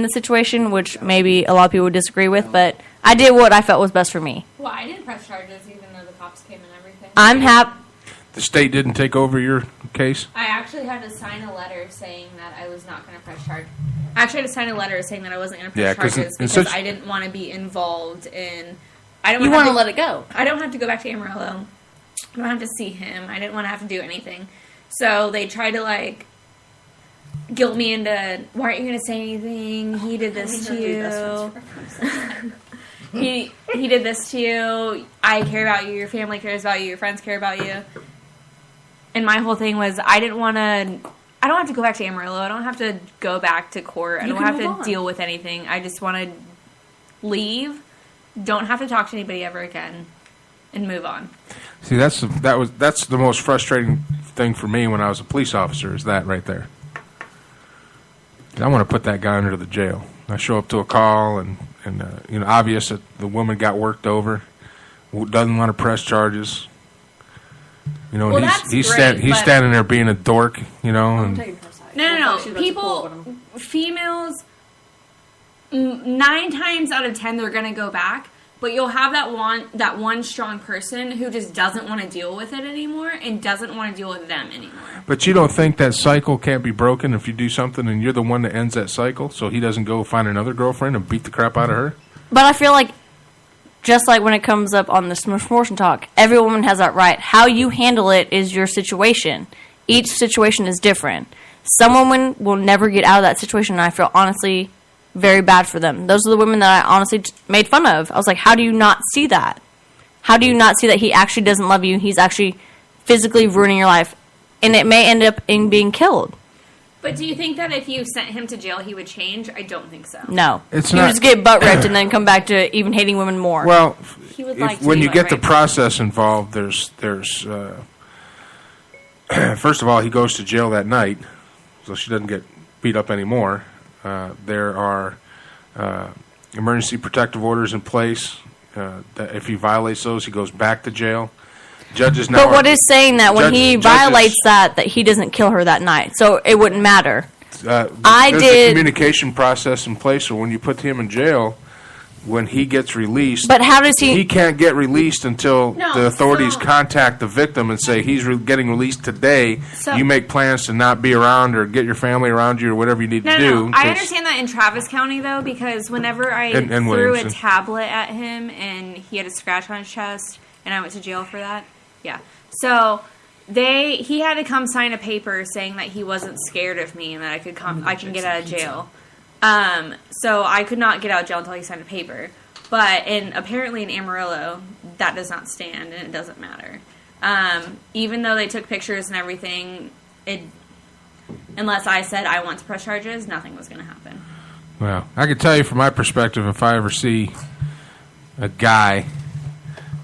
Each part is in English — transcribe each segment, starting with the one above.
in the situation, which maybe a lot of people would disagree with, but I did what I felt was best for me. Well, I didn't press charges even though the cops came and everything. I'm happy. The state didn't take over your case? I actually had to sign a letter saying that I was not going to press charges. I actually had to sign a letter saying that I wasn't going to press charges because I didn't want to be involved in... You want to let it go. I don't have to go back to Amarillo. I don't have to see him. I didn't want to have to do anything. So they tried to, like, guilt me into, why aren't you going to say anything? He did this to you. He did this to you. I care about you. Your family cares about you. Your friends care about you. And my whole thing was I don't have to go back to Amarillo. I don't have to go back to court. I don't have to deal with anything. I just want to leave, don't have to talk to anybody ever again, and move on. See, that's the most frustrating thing for me when I was a police officer, is that right there. I want to put that guy under the jail. I show up to a call and obvious that the woman got worked over, doesn't want to press charges. Well, he's standing there being a dork, And No. Females, 9 times out of 10, they're going to go back. But you'll have that one strong person who just doesn't want to deal with it anymore and doesn't want to deal with them anymore. But you don't think that cycle can't be broken if you do something and you're the one that ends that cycle, so he doesn't go find another girlfriend and beat the crap out of her? But I feel like, just like when it comes up on this abortion talk, every woman has that right. How you handle it is your situation. Each situation is different. Some women will never get out of that situation, and I feel honestly very bad for them. Those are the women that I honestly made fun of. I was like, how do you not see that? How do you not see that he actually doesn't love you? He's actually physically ruining your life, and it may end up in being killed. But do you think that if you sent him to jail, he would change? I don't think so. No. He would just get butt ripped and then come back to even hating women more. Well, he would when you get the process involved, there's first of all, he goes to jail that night, so she doesn't get beat up anymore. There are emergency protective orders in place. That if he violates those, he goes back to jail. Judges now. But what is saying that when he violates that he doesn't kill her that night, so it wouldn't matter. There's a communication process in place, so when you put him in jail, when he gets released, but how does he can't get released until the authorities contact the victim and say he's getting released today. You make plans to not be around or get your family around you or whatever you need to do. No. I understand that in Travis County, though, because whenever I threw a tablet at him and he had a scratch on his chest and I went to jail for that, so he had to come sign a paper saying that he wasn't scared of me and that I can get out of jail. So I could not get out of jail until he signed a paper. But apparently in Amarillo, that does not stand and it doesn't matter. Even though they took pictures and everything, unless I said I want to press charges, nothing was going to happen. Well, I can tell you from my perspective, if I ever see a guy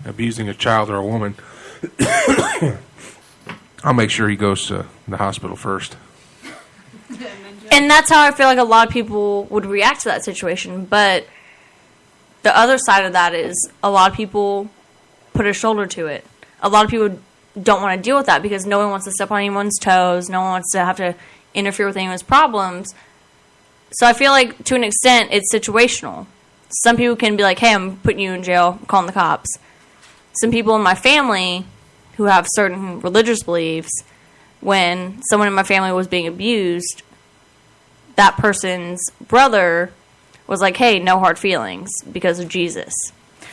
abusing a child or a woman, I'll make sure he goes to the hospital first. And that's how I feel like a lot of people would react to that situation. But the other side of that is a lot of people put a shoulder to it. A lot of people don't want to deal with that because no one wants to step on anyone's toes. No one wants to have to interfere with anyone's problems. So I feel like to an extent it's situational. Some people can be like, hey, I'm putting you in jail, I'm calling the cops. Some people in my family who have certain religious beliefs, when someone in my family was being abused, that person's brother was like, hey, no hard feelings because of Jesus.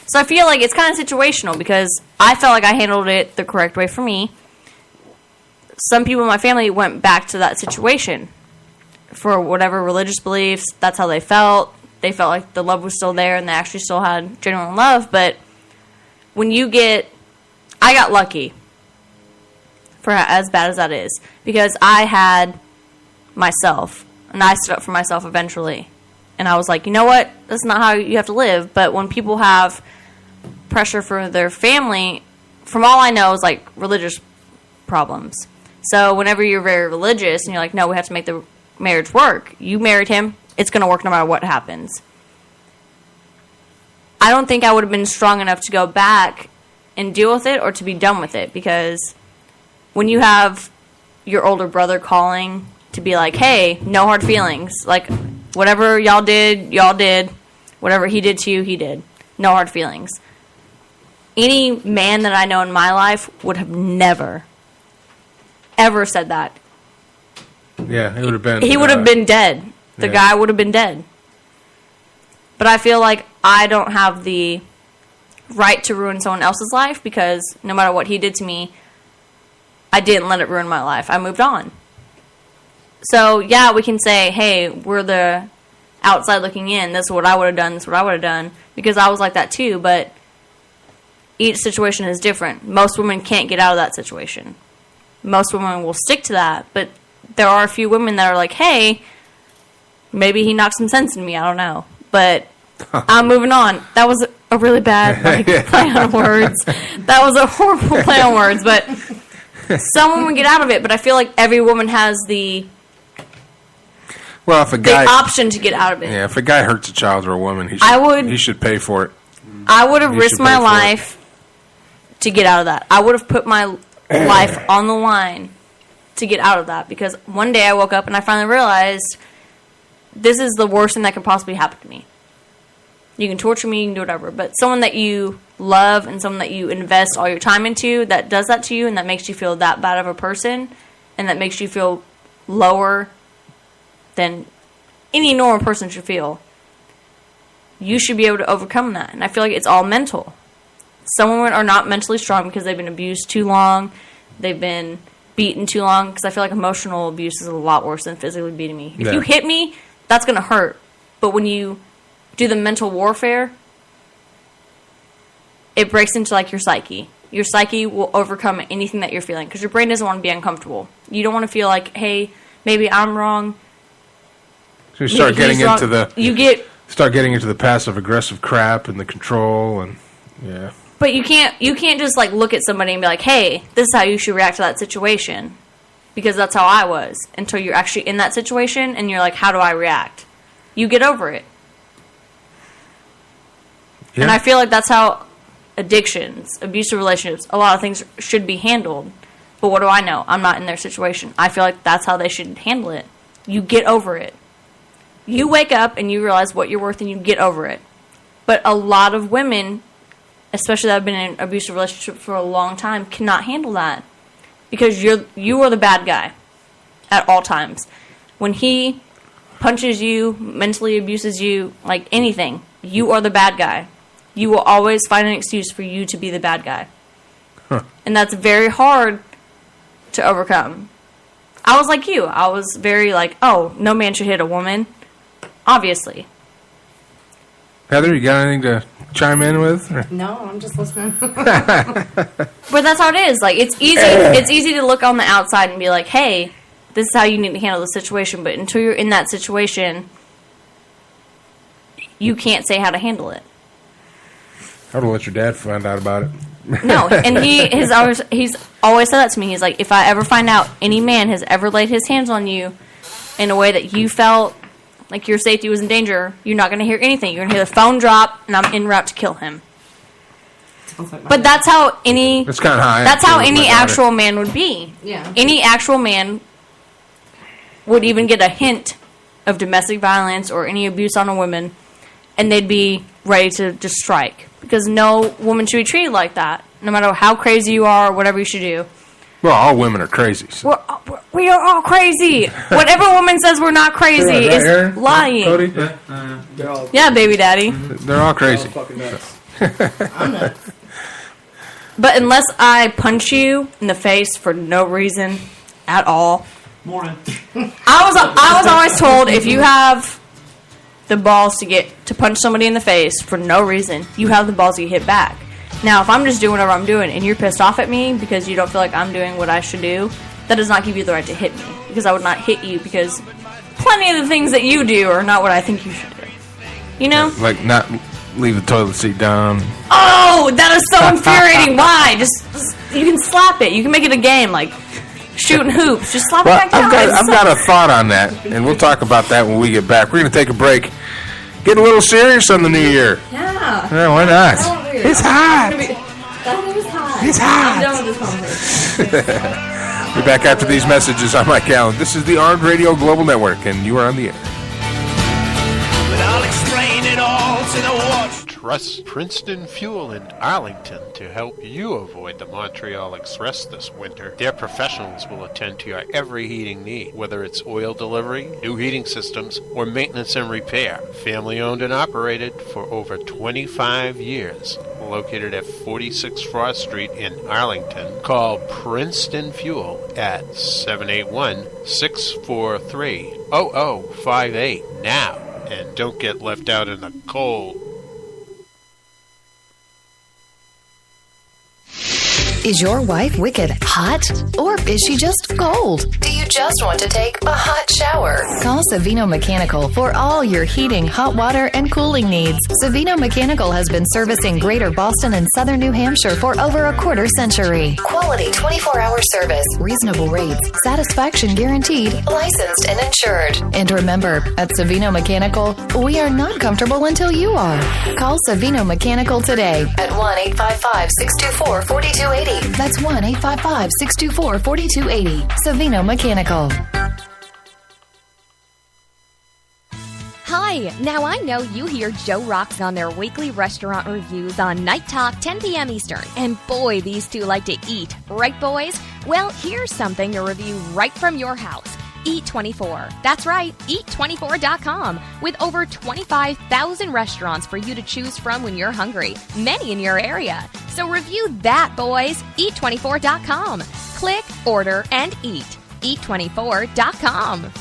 So I feel like it's kind of situational because I felt like I handled it the correct way for me. Some people in my family went back to that situation for whatever religious beliefs. That's how they felt. They felt like the love was still there and they actually still had genuine love. But when I got lucky, for as bad as that is, because I had myself. And I stood up for myself eventually. And I was like, you know what? That's not how you have to live. But when people have pressure for their family, from all I know, is like religious problems. So whenever you're very religious and you're like, no, we have to make the marriage work. You married him. It's going to work no matter what happens. I don't think I would have been strong enough to go back and deal with it or to be done with it. Because when you have your older brother calling to be like, hey, no hard feelings. Like, Whatever y'all did. Whatever he did to you, he did. No hard feelings. Any man that I know in my life would have never, ever said that. Yeah, it would have been. He would have been dead. The guy would have been dead. But I feel like I don't have the right to ruin someone else's life because no matter what he did to me, I didn't let it ruin my life. I moved on. So, yeah, we can say, hey, we're the outside looking in. This is what I would have done. This is what I would have done. Because I was like that too, but each situation is different. Most women can't get out of that situation. Most women will stick to that, but there are a few women that are like, hey, maybe he knocked some sense in me. I don't know. But I'm moving on. That was a really bad play on words. That was a horrible play on words, but some women get out of it. But I feel like every woman has the option to get out of it. Yeah, if a guy hurts a child or a woman, he should pay for it. I would have risked my life to get out of that. I would have put my life on the line to get out of that because one day I woke up and I finally realized this is the worst thing that could possibly happen to me. You can torture me, you can do whatever, but someone that you love and someone that you invest all your time into that does that to you and that makes you feel that bad of a person and that makes you feel lower than any normal person should feel, you should be able to overcome that. And I feel like it's all mental. Some women are not mentally strong because they've been abused too long, they've been beaten too long, because I feel like emotional abuse is a lot worse than physically beating me. If you hit me, that's going to hurt. But when you do the mental warfare, it breaks into like your psyche. Your psyche will overcome anything that you're feeling because your brain doesn't want to be uncomfortable. You don't want to feel like, hey, maybe I'm wrong. So you start getting into the passive aggressive crap and the control and But you can't just like look at somebody and be like, hey, this is how you should react to that situation. Because that's how I was. Until you're actually in that situation and you're like, how do I react? You get over it. Yeah. And I feel like that's how addictions, abusive relationships, a lot of things should be handled. But what do I know? I'm not in their situation. I feel like that's how they should handle it. You get over it. You wake up and you realize what you're worth and you get over it. But a lot of women, especially that have been in an abusive relationship for a long time, cannot handle that. Because you are the bad guy at all times. When he punches you, mentally abuses you, like anything, you are the bad guy. You will always find an excuse for you to be the bad guy. Huh. And that's very hard to overcome. I was like you. I was very like, oh, no man should hit a woman. Obviously. Heather, you got anything to chime in with? Or? No, I'm just listening. But that's how it is. Like it's easy. It's easy to look on the outside and be like, "Hey, this is how you need to handle the situation." But until you're in that situation, you can't say how to handle it. I would let your dad find out about it. No, and he's always said that to me. He's like, if I ever find out any man has ever laid his hands on you in a way that you felt like your safety was in danger, you're not going to hear anything. You're going to hear the phone drop, and I'm en route to kill him. But that's how any. That's kind of high. That's how any actual man would be. Yeah. Any actual man would even get a hint of domestic violence or any abuse on a woman, and they'd be ready to just strike. Because no woman should be treated like that, no matter how crazy you are or whatever you should do. Well, all women are crazy. So. We are all crazy. Whatever woman says we're not crazy is Aaron? lying. Cody? Yeah, baby daddy. They're all crazy. I'm nuts. But unless I punch you in the face for no reason at all. Morning. I was always told if you have the balls to punch somebody in the face for no reason, you have the balls to get hit back. Now, if I'm just doing whatever I'm doing and you're pissed off at me because you don't feel like I'm doing what I should do, that does not give you the right to hit me. Because I would not hit you because plenty of the things that you do are not what I think you should do. You know? Like not leave the toilet seat down. Oh, that is so infuriating. Why? Just you can slap it. You can make it a game like shooting hoops. Just slap it back down. I've got a thought on that, and we'll talk about that when we get back. We're going to take a break. Get a little serious on the new year. Yeah. Yeah, why not? It's hot. That is hot. It's hot. I'm done with this conversation. We're back after these messages on my calendar. This is the Armed Radio Global Network, and you are on the air. Trust Princeton Fuel in Arlington to help you avoid the Montreal Express this winter. Their professionals will attend to your every heating need, whether it's oil delivery, new heating systems, or maintenance and repair. Family owned and operated for over 25 years. Located at 46 Frost Street in Arlington. Call Princeton Fuel at 781-643-0058 now, and don't get left out in the cold. Is your wife wicked hot? Or is she just cold? Do you just want to take a hot shower? Call Savino Mechanical for all your heating, hot water, and cooling needs. Savino Mechanical has been servicing Greater Boston and Southern New Hampshire for over a quarter century. Quality 24-hour service, reasonable rates, satisfaction guaranteed, licensed and insured. And remember, at Savino Mechanical, we are not comfortable until you are. Call Savino Mechanical today at 1-855-624-4280. That's 1-855-624-4280. Savino Mechanical. Hi, now I know you hear Joe Rocks on their weekly restaurant reviews on Night Talk 10 p.m. Eastern. And boy, these two like to eat. Right, boys? Well, here's something to review right from your house. Eat24. That's right, eat24.com. With over 25,000 restaurants for you to choose from when you're hungry. Many in your area. So review that, boys. Eat24.com. Click, order, and eat. Eat24.com.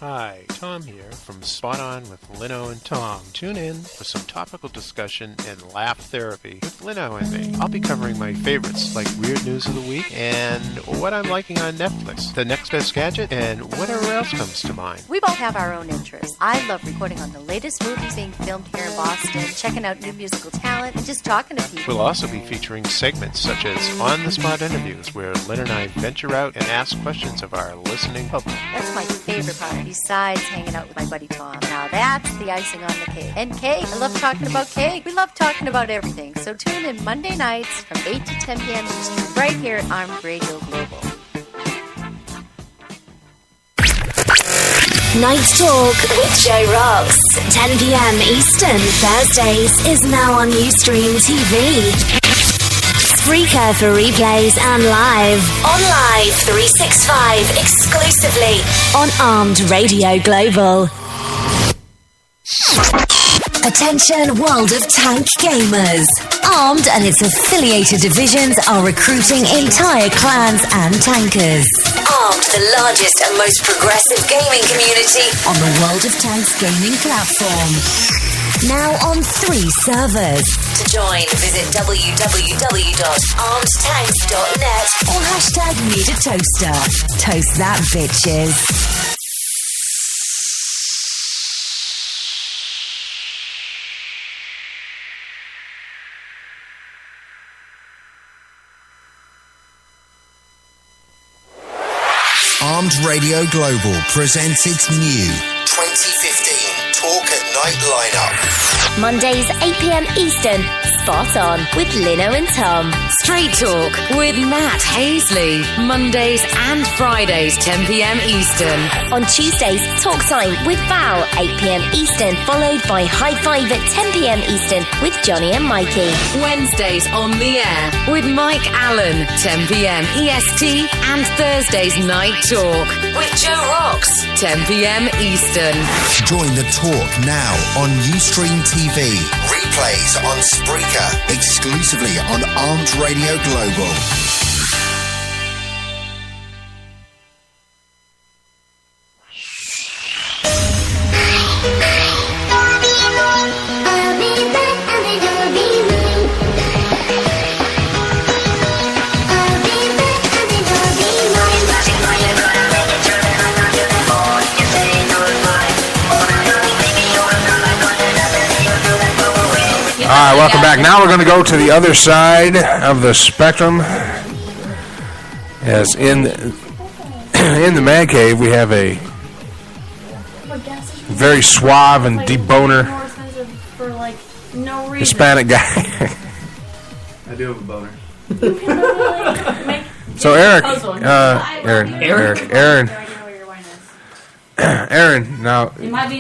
Hi, Tom here from Spot On with Lino and Tom. Tune in for some topical discussion and laugh therapy with Lino and me. I'll be covering my favorites like Weird News of the Week and what I'm liking on Netflix, the next best gadget, and whatever else comes to mind. We both have our own interests. I love recording on the latest movies being filmed here in Boston, checking out new musical talent, and just talking to people. We'll also be featuring segments such as on-the-spot interviews where Lynn and I venture out and ask questions of our listening public. That's my favorite part. Besides hanging out with my buddy Tom. Now that's the icing on the cake. And cake. I love talking about cake. We love talking about everything. So tune in Monday nights from 8 to 10 p.m. Eastern right here at Armed Radio Global. Night Talk with Joe Rocks. 10 p.m. Eastern Thursdays is now on Ustream TV. Spreaker for replays and live. On Live 365 exclusively on Armed Radio Global. Attention World of Tanks gamers. Armed and its affiliated divisions are recruiting entire clans and tankers. Armed, the largest and most progressive gaming community on the World of Tanks gaming platform. Now on 3 servers. To join, visit www.armedtanks.net or hashtag need a toaster. Toast that, bitches. Armed Radio Global presents its new 2015 Talk at Night lineup. Mondays 8 p.m. Eastern, Spot On with Lino and Tom. Straight Talk with Matt Hazley. Mondays and Fridays 10 p.m. Eastern. On Tuesdays, Talk Time with Val 8 p.m. Eastern, followed by High Five at 10 p.m. Eastern with Johnny and Mikey. Wednesdays on the air with Mike Allen 10 p.m. EST, and Thursdays Night Talk with Joe Rocks 10 p.m. Eastern. Join the talk now on Ustream TV. Replays on Spreaker, exclusively on Armed Radio Global. All right, welcome back. Now we're going to go to the other side of the spectrum. As in the man cave, we have a very suave and deep boner Hispanic guy. I do have a boner. So Aaron. Aaron. Now. It might be